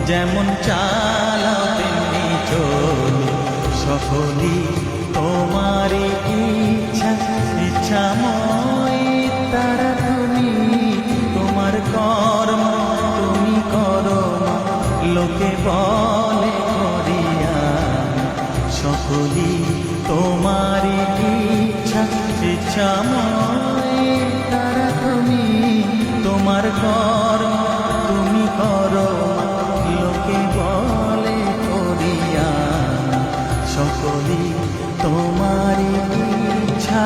যেমন চালাও তেমনি চলি, সকলই তোমারই ইচ্ছা। ইচ্ছাময় তারা তুমি, তোমার কর্ম তুমি করো মা। লোকে বলে করিয়া সকলই তোমারই ইচ্ছা। ইচ্ছাময় তারা তুমি, তোমার কর্ম তুমি করো মা। লোকে বলে করিয়া সকলই তোমারই ইচ্ছা।